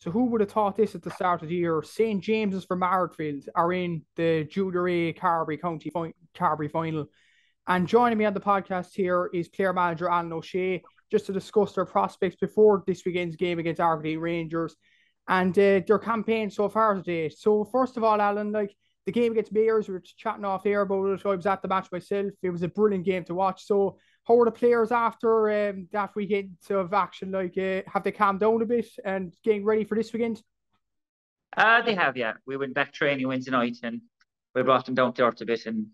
So who would have thought this at the start of the year? St. James's from Ardfield are in the Junior A Carbery final. And joining me on the podcast here is player manager Alan O'Shea, just to discuss their prospects before this weekend's game against Argideen Rangers and their campaign so far today. So first of all, Alan, like the game against Mayors, we were chatting off air about it. I was at the match myself. It was a brilliant game to watch. So how are the players after that weekend of action? Like, have they calmed down a bit and getting ready for this weekend? They have, yeah. We went back training Wednesday night and we brought them down to earth a bit, and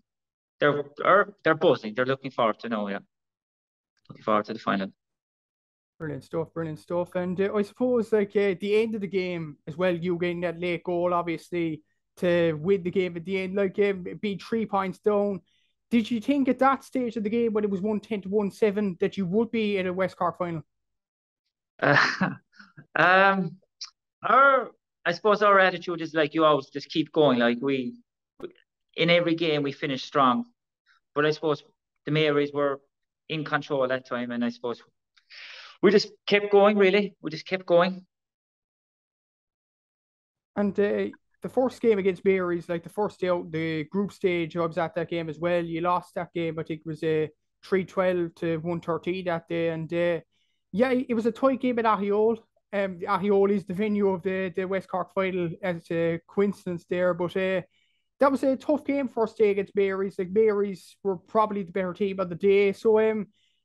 they're buzzing. They're looking forward to know, yeah. Looking forward to the final. Brilliant stuff, brilliant stuff. And I suppose like the end of the game as well, you getting that late goal, obviously, to win the game at the end, like being 3 points down. Did you think at that stage of the game when it was 110 to 1-7 that you would be in a West Cork final? Um, I suppose our attitude is like you always just keep going. Like we in every game we finish strong, but I suppose the Marys were in control at that time, and I suppose we just kept going. Really, we just kept going. And the first game against Mary's, like the first day out, the group stage, I was at that game as well. You lost that game, I think it was 3-12 to 113 that day. And yeah, it was a tight game at Ahiol. Ahiol is the venue of the West Cork final, as a coincidence there. But that was a tough game first day against Mary's. Like Mary's were probably the better team of the day. So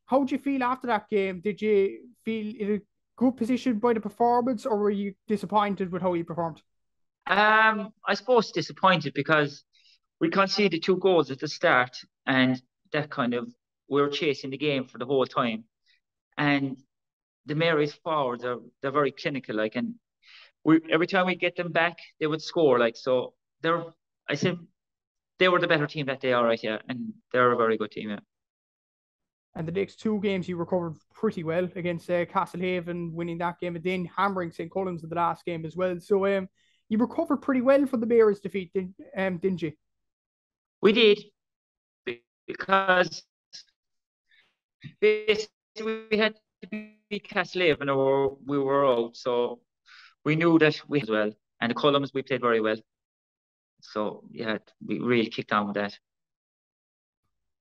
how did you feel after that game? Did you feel in a good position by the performance, or were you disappointed with how you performed? I suppose disappointed because we conceded 2 goals at the start, and that kind of we were chasing the game for the whole time. And the Mary's forwards they're very clinical, like, and we every time we get them back, they would score, like, so I said they were the better team that day, all right, yeah, and they're a very good team, yeah. And the next 2 games you recovered pretty well against Castlehaven, winning that game, and then hammering St. Collins in the last game as well. So you recovered pretty well from the Mary's defeat, didn't you? We did, because basically we had to beat Castlehaven or we were out, so we knew that we as well. And the Columns, we played very well. So yeah, we really kicked on with that.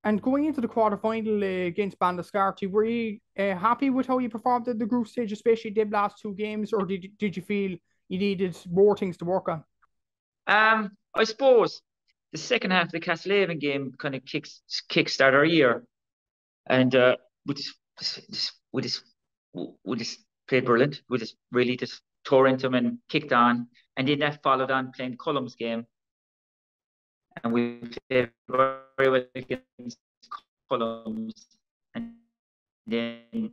And going into the quarterfinal against Bandascarty, were you happy with how you performed in the group stage, especially the last 2 games, or did you feel you needed more things to work on? I suppose the second half of the Castlehaven game kind of kickstart our year, and we just played brilliant. We just really just tore into them and kicked on, and then that followed on playing Columns game, and we played very well against Columns, and then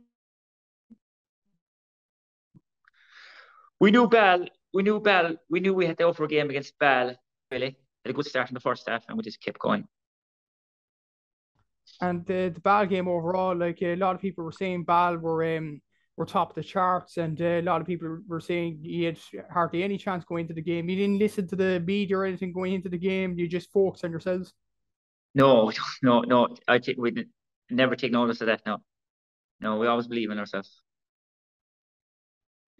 we knew Ball. We knew we had to offer a game against Ball. Really had a good start in the first half, and we just kept going. And the Ball game overall, like a lot of people were saying, Ball were top of the charts, and a lot of people were saying he had hardly any chance going into the game. You didn't listen to the media or anything going into the game. You just focused on yourselves. No, no. We never take notice of that. No. We always believe in ourselves.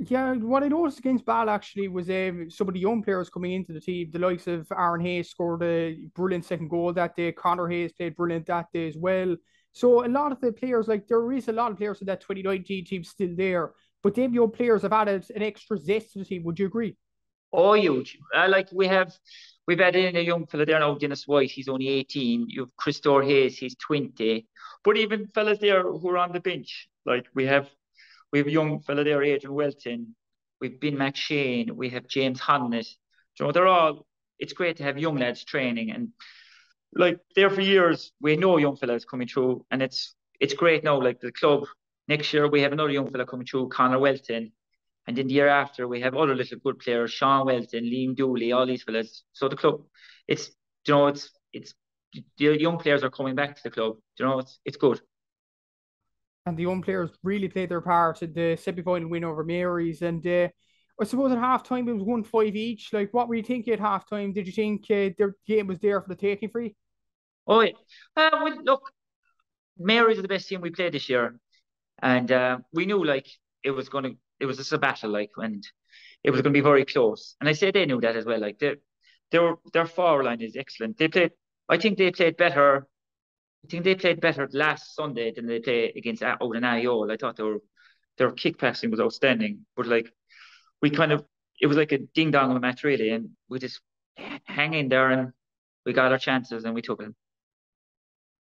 Yeah, what I noticed against Ball actually was some of the young players coming into the team. The likes of Aaron Hayes scored a brilliant second goal that day. Connor Hayes played brilliant that day as well. So a lot of the players, like there is a lot of players in that 2019 team still there, but them young players have added an extra zest to the team. Would you agree? Oh, huge. Like we've added in a young fella there now, Dennis White. He's only 18. You've Christopher Hayes. He's 20. But even fellas there who are on the bench, like we have a young fella there, Adrian Welton. We've Ben McShane. We have James Honnett. It's great to have young lads training. And like there for years, we know young fellas coming through. And it's great now, like the club. Next year, we have another young fella coming through, Conor Welton. And then the year after, we have other little good players, Sean Welton, Liam Dooley, all these fellas. So the club, it's the young players are coming back to the club. It's good. And the young players really played their part in the semi-final win over Mary's. And I suppose at halftime it was 1-5 each. Like, what were you thinking at halftime? Did you think the game was there for the taking for you? Oh, yeah. Well, look, Mary's are the best team we played this year. And we knew, like, it was going to a battle, like, and it was going to be very close. And I say they knew that as well. Like their forward line is excellent. I think they played better. I think they played better last Sunday than they played against out in IO. I thought their kick passing was outstanding. But like it was like a ding dong of a match really, and we just hang in there and we got our chances and we took them.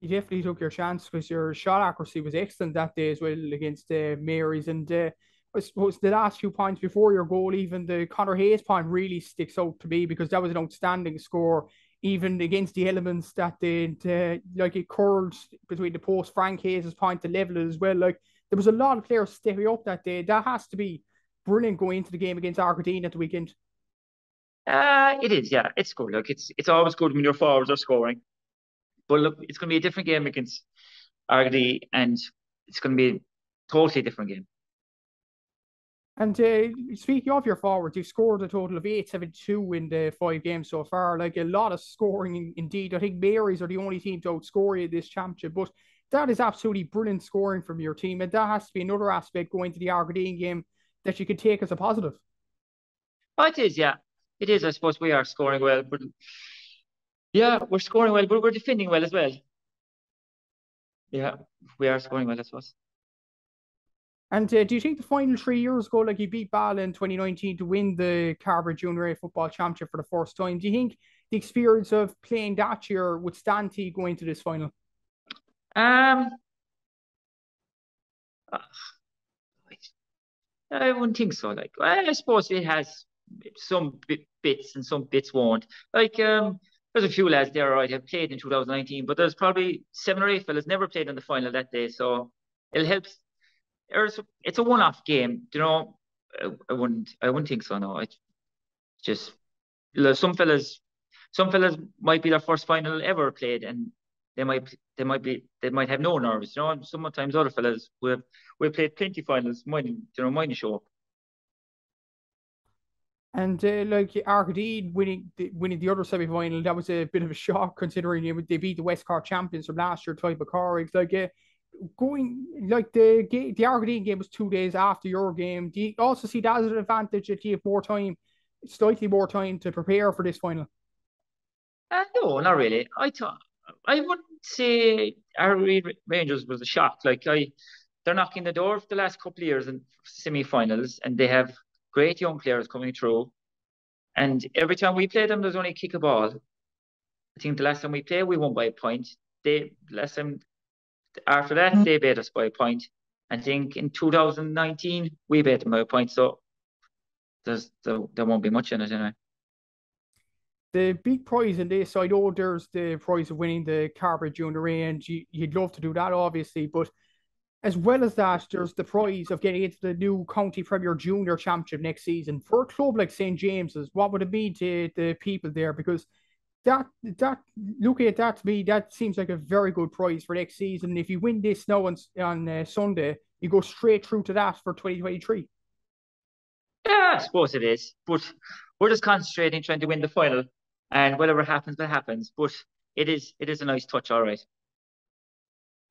You definitely took your chance because your shot accuracy was excellent that day as well against Mary's. And I suppose the last few points before your goal, even the Conor Hayes point really sticks out to me because that was an outstanding score, even against the elements that they like it curled between the post. Frank Hayes' point to level it as well. Like there was a lot of players stepping up that day. That has to be brilliant going into the game against Argideen at the weekend. It is, yeah. It's good. Like it's always good when your forwards are scoring. But look, it's going to be a different game against Argideen, and it's going to be a totally different game. And speaking of your forwards, you've scored a total of 872 in the 5 games so far. Like a lot of scoring indeed. I think Mary's are the only team to outscore you this championship, but that is absolutely brilliant scoring from your team. And that has to be another aspect going to the Argideen game that you could take as a positive. Oh, it is, yeah. It is. I suppose we are scoring well, but yeah, we're scoring well, but we're defending well as well. Yeah, we are scoring well, I suppose. And do you think the final 3 years ago, like you beat Bala in 2019 to win the Carbery Junior A Football Championship for the first time, do you think the experience of playing that year would stand to you going to this final? Um, I wouldn't think so. Like, well, I suppose it has some bits and some bits won't. Like, there's a few lads there, right, have played in 2019, but there's probably 7 or 8 fellas never played in the final that day, so it'll help. It's a one-off game, you know. I wouldn't think so. No, it's just some fellas might be their first final ever played, and they might have no nerves. You know, sometimes other fellas we played plenty finals, might show up. And like Argideen winning the other semi final, that was a bit of a shock considering they beat the West Cork champions from last year, Type of Cork. Like going like the Argideen game was 2 days after your game. Do you also see that as an advantage that you have more time, slightly more time to prepare for this final? No, not really. I wouldn't say our Rangers was a shock. They're knocking the door for the last couple of years in semi-finals, and they have great young players coming through. And every time we play them, there's only a kick a ball. I think the last time we played, we won by a point. Last time after that, they beat us by a point. I think in 2019, we beat them by a point. So there won't be much in it anyway. The big prize in this, I know there's the prize of winning the Carbery Junior A, and you'd love to do that, obviously. But as well as that, there's the prize of getting into the new County Premier Junior Championship next season. For a club like St. James's, what would it mean to the people there? Because that looking at that to me, that seems like a very good prize for next season. If you win this now on Sunday, you go straight through to that for 2023. Yeah, I suppose it is. But we're just concentrating trying to win the final. And whatever happens, that happens. But it is a nice touch, all right.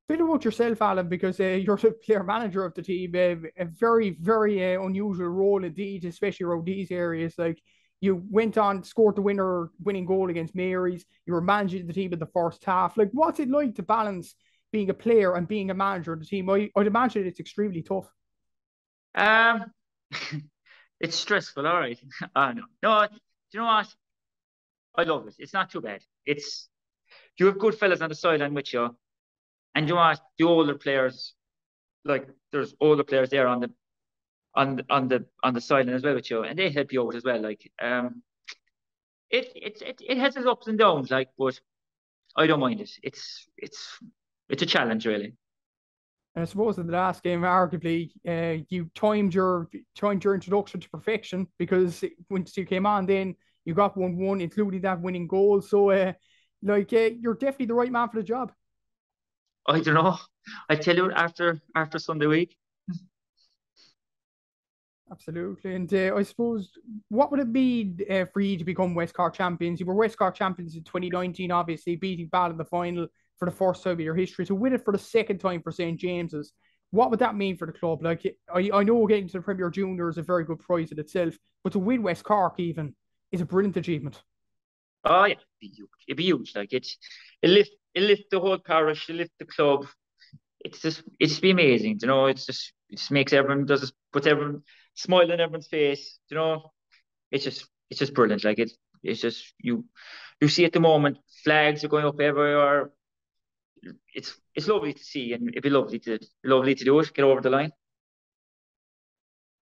Bit about yourself, Alan, because you're the player manager of the team. A very, very unusual role indeed, especially around these areas. Like you went on, scored the winning goal against Mary's. You were managing the team in the first half. Like, what's it like to balance being a player and being a manager of the team? I'd imagine it's extremely tough. Um, it's stressful, all right. No. Do you know what? I love it. It's not too bad. You have good fellas on the sideline with you, and you know what? The older players, like there's older players there on the sideline as well with you, and they help you out as well. Like it has its ups and downs, like, but I don't mind it. It's a challenge really. And I suppose in the last game, arguably, you timed your introduction to perfection because once you came on, then you got 1-1, including that winning goal. So, you're definitely the right man for the job. I don't know. I tell you, after Sunday week. Absolutely. And I suppose, what would it be for you to become West Cork champions? You were West Cork champions in 2019, obviously, beating Ball in the final for the first time in your history. To win it for the second time for St. James's, what would that mean for the club? Like, I know getting to the Premier Junior is a very good prize in itself, but to win West Cork even is a brilliant achievement. Oh yeah, it'd be huge. It'd be huge. Like it lift the whole parish, it lift the club. It's just be amazing. You know, it just makes everyone puts everyone smile on everyone's face. You know, it's just brilliant. Like it's just you see at the moment flags are going up everywhere. It's lovely to see, and it'd be lovely to do it, get over the line.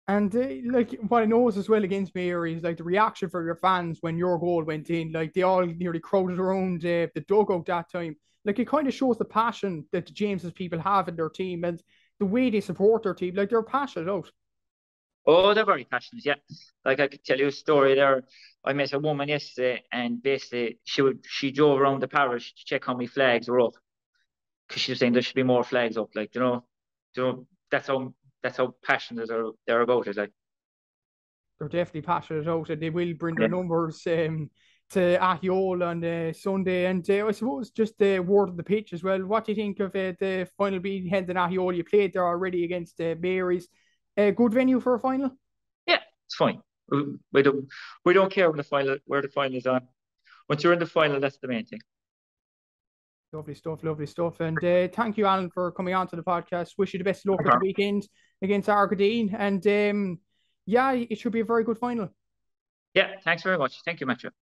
And like what I know as well against Mary is like the reaction from your fans when your goal went in. Like they all nearly crowded around the dugout that time. Like it kind of shows the passion that the James's people have in their team and the way they support their team. Like they're passionate out. Oh, they're very passionate, yeah. Like I could tell you a story there. I met a woman yesterday, and basically she drove around the parish to check how many flags were up, because she was saying there should be more flags up. Like that's how passionate they're about it. Like They're definitely passionate out and they will bring their yeah, numbers to Athiol on Sunday. And I suppose just the word of the pitch as well. What do you think of the final being held in Athiol? You played there already against Mary's. Good venue for a final? yeah, it's fine. We don't care where the final is on. Once you're in the final, that's the main thing. Lovely stuff, lovely stuff. And thank you, Alan, for coming on to the podcast. Wish you the best of luck at the weekend against Argideen. And yeah, it should be a very good final. Yeah, thanks very much. Thank you, Matthew.